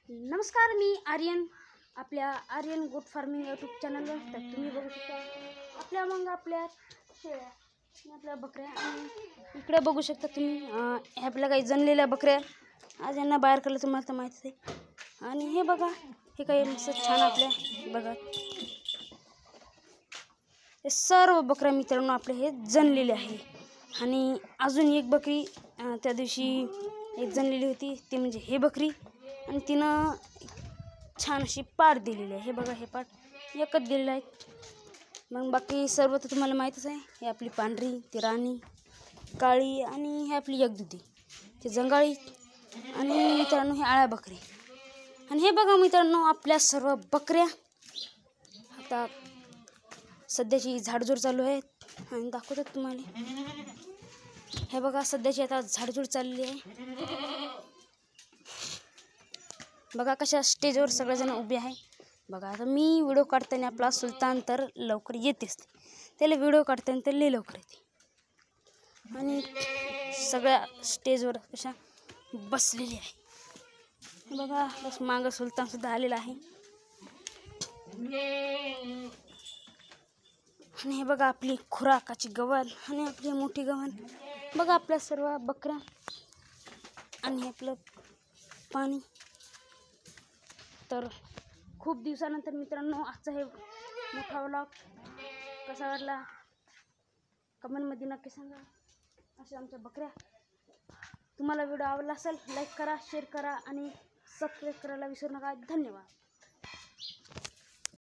नमस्कार, मी आर्यन. आपल्या आर्यन गोट फार्मिंग यूट्यूब चॅनलवर तर तुम्ही बघू शकता आपल्या शेळ्या, आपल्या बकऱ्या. आणि इकडे बघू शकता तुम्ही आपल्या काही जनलेल्या बकऱ्या. आज यांना बाहेर केलं तुम्हाला तर माहितीच आहे. आणि हे बघा, हे काही मस्त छान आपल्या बघा, हे सर्व बकऱ्या मित्रांनो आपले हे जनलेले आहे. आणि अजून एक बकरी त्या दिवशी एक जनलेली होती, ती म्हणजे हे बकरी. आणि तिनं छान अशी पाठ दिलेली आहे. हे बघा, हे पाठ एकच दिलेलं आहे. मग बाकी सर्व तर तुम्हाला माहीतच आहे. हे आपली पांढरी, ती राणी, काळी, आणि हे आपली एकदुधी, ती जंगाळी. आणि मित्रांनो हे आळ्या बकरी. आणि हे बघा मित्रांनो, आपल्या सर्व बकऱ्या आता सध्याची झाडझूड चालू आहे. आणि दाखवतात तुम्हाला. हे बघा, सध्याची आता झाडझूड चालली आहे. बघा कशा स्टेजवर सगळेजण उभे आहे. बघा, आता मी व्हिडिओ काढताना आपला सुलतान तर लवकर येतेच, त्याला व्हिडिओ काढताना तर लई लवकर येते. आणि सगळ्या स्टेजवर कशा बसलेली आहे. बघा, बस मागं सुलतानसुद्धा आलेला आहे. आणि हे बघा आपली खुराकाची गव्हाण आणि आपली मोठी गव्हाण. बघा आपल्या सर्व बकऱ्या आणि आपलं पाणी. तर खूप दिवसानंतर मित्रांनो आजचा हे मोठा व्लॉग कसा वाटला कमेंटमध्ये नक्की सांगा. अशा आमच्या बकऱ्या. तुम्हाला व्हिडिओ आवडला असेल लाईक करा, शेअर करा आणि सबस्क्राईब करायला विसरू नका. धन्यवाद.